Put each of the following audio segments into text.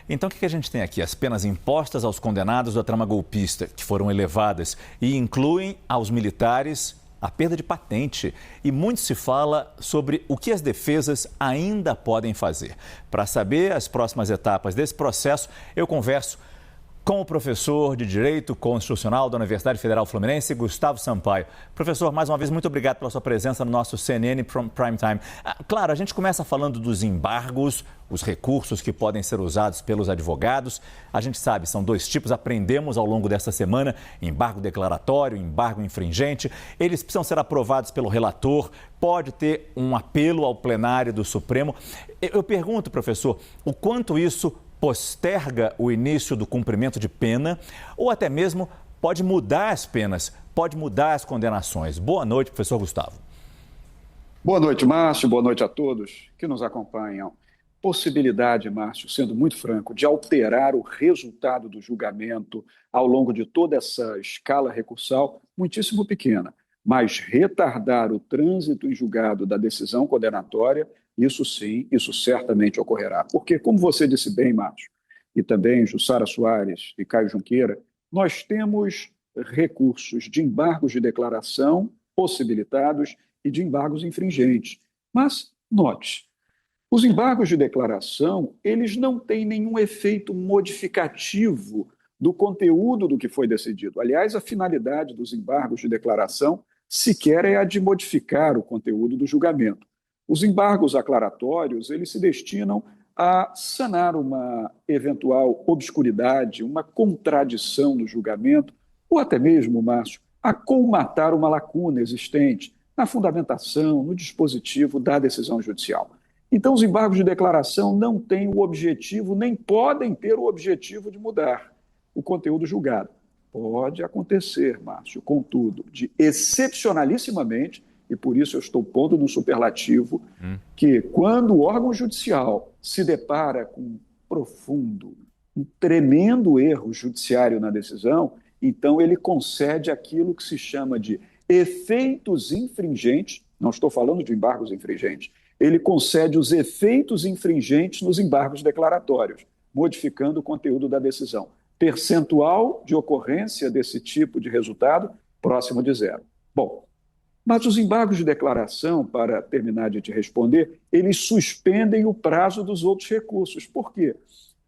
Então, o que a gente tem aqui? As penas impostas aos condenados da trama golpista, que foram elevadas e incluem aos militares a perda de patente. E muito se fala sobre o que as defesas ainda podem fazer. Para saber as próximas etapas desse processo, eu converso com o professor de Direito Constitucional da Universidade Federal Fluminense, Gustavo Sampaio. Professor, mais uma vez, muito obrigado pela sua presença no nosso CNN Prime Time. Claro, a gente começa falando dos embargos, os recursos que podem ser usados pelos advogados. A gente sabe, são dois tipos, aprendemos ao longo desta semana, embargo declaratório, embargo infringente. Eles precisam ser aprovados pelo relator, pode ter um apelo ao plenário do Supremo. Eu pergunto, professor, o quanto isso posterga o início do cumprimento de pena ou até mesmo pode mudar as penas, pode mudar as condenações. Boa noite, professor Gustavo. Boa noite, Márcio. Boa noite a todos que nos acompanham. Possibilidade, Márcio, sendo muito franco, de alterar o resultado do julgamento ao longo de toda essa escala recursal, muitíssimo pequena, mas retardar o trânsito em julgado da decisão condenatória, isso sim, isso certamente ocorrerá. Porque, como você disse bem, Márcio, e também Jussara Soares e Caio Junqueira, nós temos recursos de embargos de declaração possibilitados e de embargos infringentes. Mas, note, os embargos de declaração, eles não têm nenhum efeito modificativo do conteúdo do que foi decidido. Aliás, a finalidade dos embargos de declaração sequer é a de modificar o conteúdo do julgamento. Os embargos aclaratórios, eles se destinam a sanar uma eventual obscuridade, uma contradição no julgamento, ou até mesmo, Márcio, a colmatar uma lacuna existente na fundamentação, no dispositivo da decisão judicial. Então, os embargos de declaração não têm o objetivo, nem podem ter o objetivo de mudar o conteúdo julgado. Pode acontecer, Márcio, contudo, de excepcionalissimamente, e por isso eu estou pondo no superlativo, que quando o órgão judicial se depara com um profundo, um tremendo erro judiciário na decisão, então ele concede aquilo que se chama de efeitos infringentes, não estou falando de embargos infringentes, ele concede os efeitos infringentes nos embargos declaratórios, modificando o conteúdo da decisão. Percentual de ocorrência desse tipo de resultado próximo de zero. Bom, mas os embargos de declaração, para terminar de te responder, eles suspendem o prazo dos outros recursos. Por quê?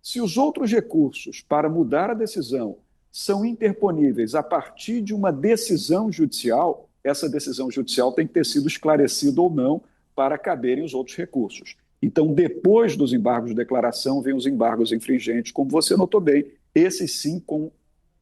Se os outros recursos para mudar a decisão são interponíveis a partir de uma decisão judicial, essa decisão judicial tem que ter sido esclarecida ou não para caberem os outros recursos. Então, depois dos embargos de declaração, vem os embargos infringentes, como você notou bem, esses sim com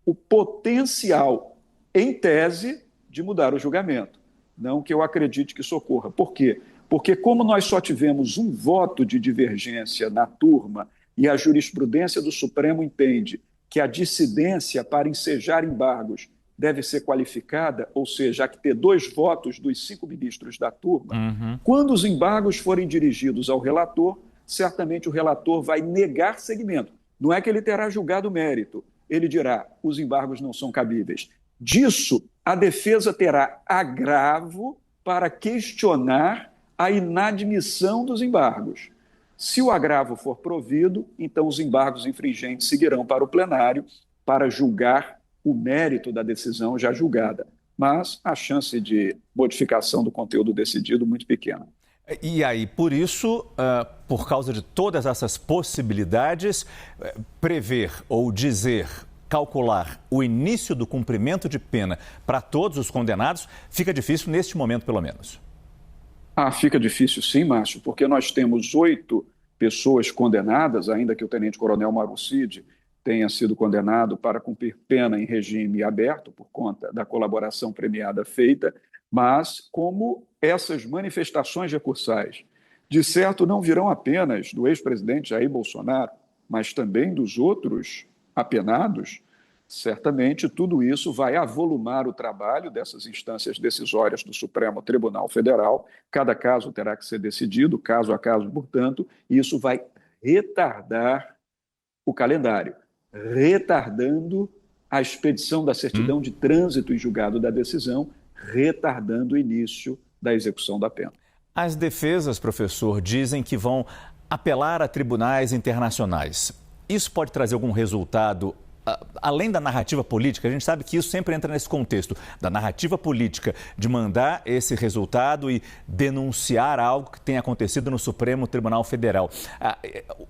o potencial, em tese, de mudar o julgamento. Não que eu acredite que isso ocorra. Por quê? Porque como nós só tivemos um voto de divergência na turma e a jurisprudência do Supremo entende que a dissidência para ensejar embargos deve ser qualificada, ou seja, há que ter 2 votos dos 5 ministros da turma, quando os embargos forem dirigidos ao relator, certamente o relator vai negar seguimento. Não é que ele terá julgado o mérito, ele dirá, os embargos não são cabíveis. Disso, a defesa terá agravo para questionar a inadmissão dos embargos. Se o agravo for provido, então os embargos infringentes seguirão para o plenário para julgar o mérito da decisão já julgada. Mas a chance de modificação do conteúdo decidido muito pequena. E aí, por isso, por causa de todas essas possibilidades, prever ou dizer, calcular o início do cumprimento de pena para todos os condenados, fica difícil neste momento, pelo menos. Fica difícil sim, Márcio, porque nós temos 8 pessoas condenadas, ainda que o tenente-coronel Mauro Cid tenha sido condenado para cumprir pena em regime aberto por conta da colaboração premiada feita, mas como essas manifestações recursais, de certo, não virão apenas do ex-presidente Jair Bolsonaro, mas também dos outros apenados, certamente tudo isso vai avolumar o trabalho dessas instâncias decisórias do Supremo Tribunal Federal. Cada caso terá que ser decidido, caso a caso, portanto, e isso vai retardar o calendário, retardando a expedição da certidão de trânsito em julgado da decisão, retardando o início da execução da pena. As defesas, professor, dizem que vão apelar a tribunais internacionais. isso pode trazer algum resultado, além da narrativa política? A gente sabe que isso sempre entra nesse contexto da narrativa política, de mandar esse resultado e denunciar algo que tem acontecido no Supremo Tribunal Federal.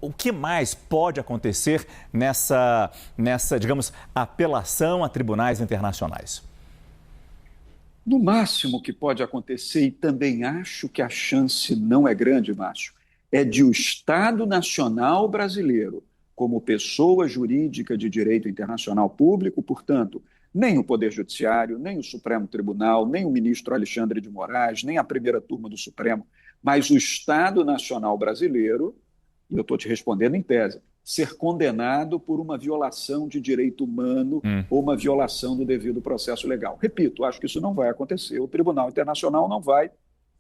O que mais pode acontecer nessa, digamos, apelação a tribunais internacionais? No máximo que pode acontecer, e também acho que a chance não é grande, Márcio, é de o Estado Nacional Brasileiro, como pessoa jurídica de direito internacional público, portanto, nem o Poder Judiciário, nem o Supremo Tribunal, nem o ministro Alexandre de Moraes, nem a primeira turma do Supremo, mas o Estado Nacional Brasileiro, e eu estou te respondendo em tese, ser condenado por uma violação de direito humano ou uma violação do devido processo legal. Repito, acho que isso não vai acontecer. O Tribunal Internacional não vai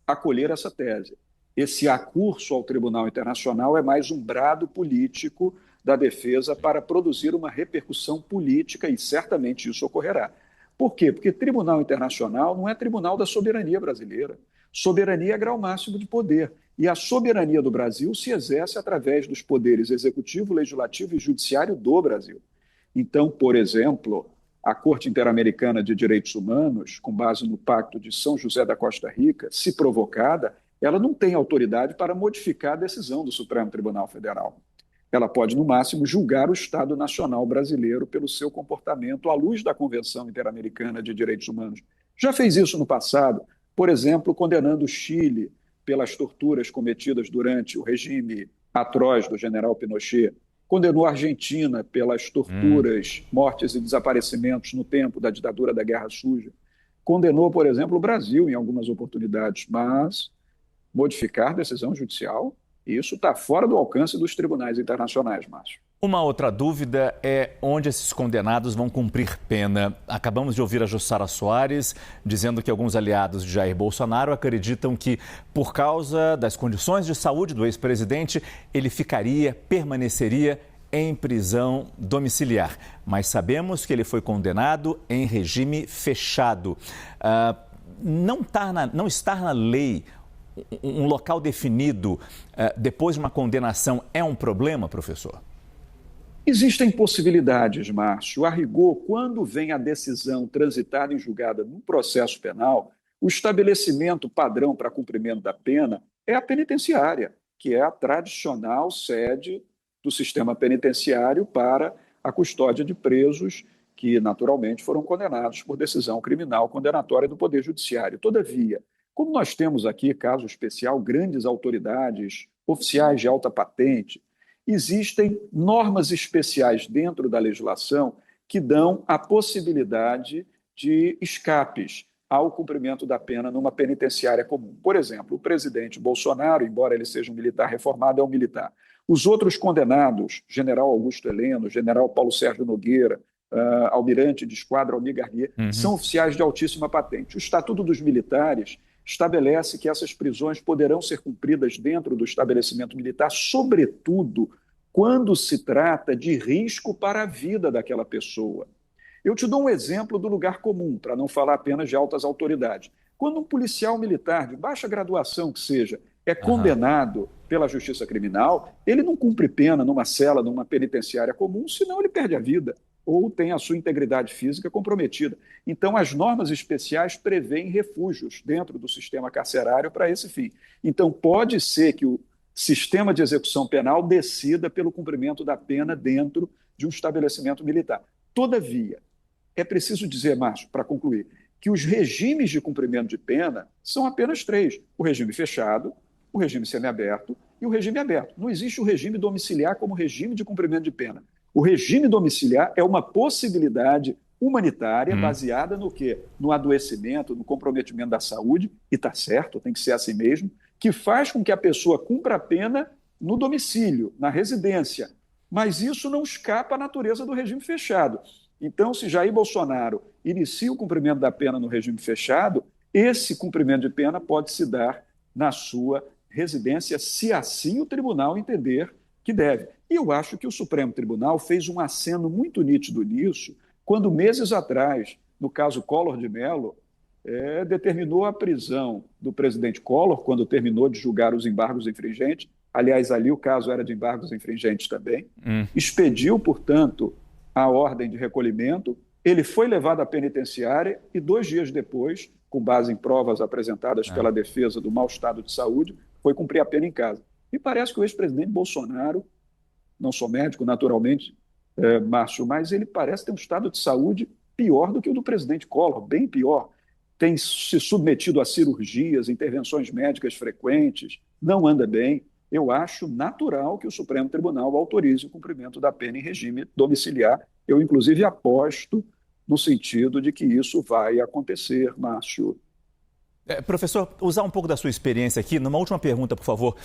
acolher essa tese. Esse acurso ao Tribunal Internacional é mais um brado político da defesa para produzir uma repercussão política, e certamente isso ocorrerá. Por quê? Porque Tribunal Internacional não é tribunal da soberania brasileira. Soberania é grau máximo de poder. E a soberania do Brasil se exerce através dos poderes executivo, legislativo e judiciário do Brasil. Então, por exemplo, a Corte Interamericana de Direitos Humanos, com base no Pacto de São José da Costa Rica, se provocada, ela não tem autoridade para modificar a decisão do Supremo Tribunal Federal. Ela pode, no máximo, julgar o Estado Nacional brasileiro pelo seu comportamento à luz da Convenção Interamericana de Direitos Humanos. Já fez isso no passado, por exemplo, condenando o Chile pelas torturas cometidas durante o regime atroz do general Pinochet, condenou a Argentina pelas torturas, mortes e desaparecimentos no tempo da ditadura da Guerra Suja, condenou, por exemplo, o Brasil em algumas oportunidades, mas modificar decisão judicial, isso está fora do alcance dos tribunais internacionais, Márcio. Uma outra dúvida é onde esses condenados vão cumprir pena. Acabamos de ouvir a Jussara Soares dizendo que alguns aliados de Jair Bolsonaro acreditam que, por causa das condições de saúde do ex-presidente, ele permaneceria em prisão domiciliar. Mas sabemos que ele foi condenado em regime fechado. Não estar na lei um local definido depois de uma condenação é um problema, professor? Existem possibilidades, Márcio. A rigor, quando vem a decisão transitada em julgada no processo penal, o estabelecimento padrão para cumprimento da pena é a penitenciária, que é a tradicional sede do sistema penitenciário para a custódia de presos que, naturalmente, foram condenados por decisão criminal condenatória do Poder Judiciário. Todavia, como nós temos aqui, caso especial, grandes autoridades, oficiais de alta patente, existem normas especiais dentro da legislação que dão a possibilidade de escapes ao cumprimento da pena numa penitenciária comum. Por exemplo, o presidente Bolsonaro, embora ele seja um militar reformado, é um militar. Os outros condenados, general Augusto Heleno, general Paulo Sérgio Nogueira, almirante de esquadra Almir Garnier, são oficiais de altíssima patente. O Estatuto dos Militares estabelece que essas prisões poderão ser cumpridas dentro do estabelecimento militar, sobretudo quando se trata de risco para a vida daquela pessoa. Eu te dou um exemplo do lugar comum, para não falar apenas de altas autoridades. Quando um policial militar, de baixa graduação que seja, é condenado pela justiça criminal, ele não cumpre pena numa cela, numa penitenciária comum, senão ele perde a vida ou tem a sua integridade física comprometida. Então, as normas especiais prevêem refúgios dentro do sistema carcerário para esse fim. Então, pode ser que o sistema de execução penal decida pelo cumprimento da pena dentro de um estabelecimento militar. Todavia, é preciso dizer, Márcio, para concluir, que os regimes de cumprimento de pena são apenas três: o regime fechado, o regime semiaberto e o regime aberto. Não existe o regime domiciliar como regime de cumprimento de pena. O regime domiciliar é uma possibilidade humanitária baseada no quê? No adoecimento, no comprometimento da saúde, e está certo, tem que ser assim mesmo, que faz com que a pessoa cumpra a pena no domicílio, na residência. Mas isso não escapa à natureza do regime fechado. Então, se Jair Bolsonaro inicia o cumprimento da pena no regime fechado, esse cumprimento de pena pode se dar na sua residência, se assim o tribunal entender que deve. E eu acho que o Supremo Tribunal fez um aceno muito nítido nisso, quando meses atrás, no caso Collor de Mello, determinou a prisão do presidente Collor, quando terminou de julgar os embargos infringentes, aliás, ali o caso era de embargos infringentes também, expediu, portanto, a ordem de recolhimento, ele foi levado à penitenciária e 2 dias depois, com base em provas apresentadas pela defesa do mau estado de saúde, foi cumprir a pena em casa. Me parece que o ex-presidente Bolsonaro, não sou médico, naturalmente, Márcio, mas ele parece ter um estado de saúde pior do que o do presidente Collor, bem pior. Tem se submetido a cirurgias, intervenções médicas frequentes, não anda bem. Eu acho natural que o Supremo Tribunal autorize o cumprimento da pena em regime domiciliar. Eu, inclusive, aposto no sentido de que isso vai acontecer, Márcio. Professor, usar um pouco da sua experiência aqui, numa última pergunta, por favor,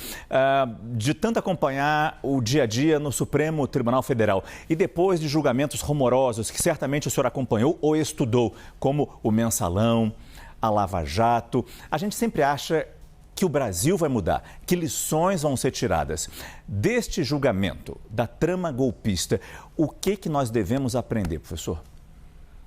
de tanto acompanhar o dia a dia no Supremo Tribunal Federal e depois de julgamentos rumorosos que certamente o senhor acompanhou ou estudou, como o Mensalão, a Lava Jato, a gente sempre acha que o Brasil vai mudar, que lições vão ser tiradas. Deste julgamento, da trama golpista, o que nós devemos aprender, professor?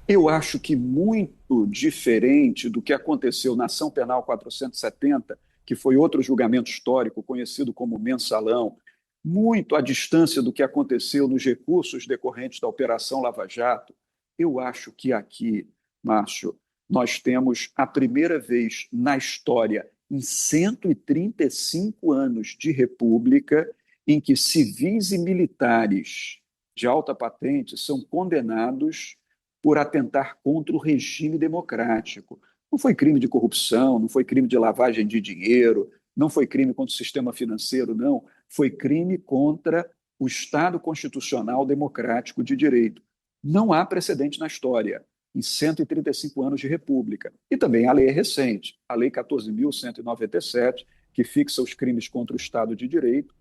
Eu acho que muito diferente do que aconteceu na Ação Penal 470, que foi outro julgamento histórico conhecido como Mensalão, muito à distância do que aconteceu nos recursos decorrentes da Operação Lava Jato, eu acho que aqui, Márcio, nós temos a primeira vez na história, em 135 anos de república, em que civis e militares de alta patente são condenados por atentar contra o regime democrático. Não foi crime de corrupção, não foi crime de lavagem de dinheiro, não foi crime contra o sistema financeiro, não. Foi crime contra o Estado constitucional democrático de direito. Não há precedente na história, em 135 anos de república. E também a lei é recente, a Lei 14.197, que fixa os crimes contra o Estado de direito,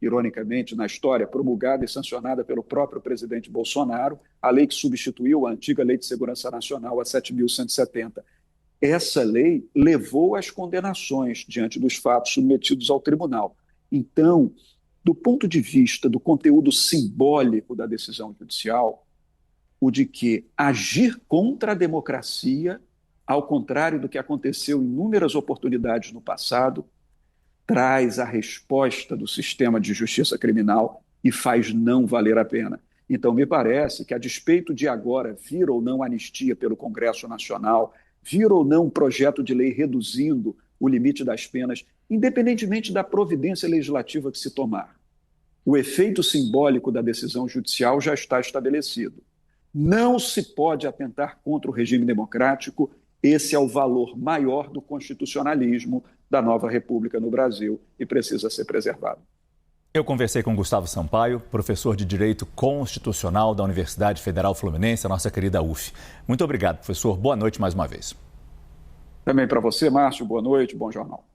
ironicamente, na história, promulgada e sancionada pelo próprio presidente Bolsonaro, a lei que substituiu a antiga Lei de Segurança Nacional, a 7.170. Essa lei levou às condenações diante dos fatos submetidos ao tribunal. Então, do ponto de vista do conteúdo simbólico da decisão judicial, o de que agir contra a democracia, ao contrário do que aconteceu em inúmeras oportunidades no passado, traz a resposta do sistema de justiça criminal e faz não valer a pena. Então, me parece que, a despeito de agora vir ou não anistia pelo Congresso Nacional, vir ou não um projeto de lei reduzindo o limite das penas, independentemente da providência legislativa que se tomar, o efeito simbólico da decisão judicial já está estabelecido. Não se pode atentar contra o regime democrático. Esse é o valor maior do constitucionalismo da nova república no Brasil e precisa ser preservado. Eu conversei com Gustavo Sampaio, professor de Direito Constitucional da Universidade Federal Fluminense, a nossa querida UF. Muito obrigado, professor. Boa noite mais uma vez. Também para você, Márcio. Boa noite, bom jornal.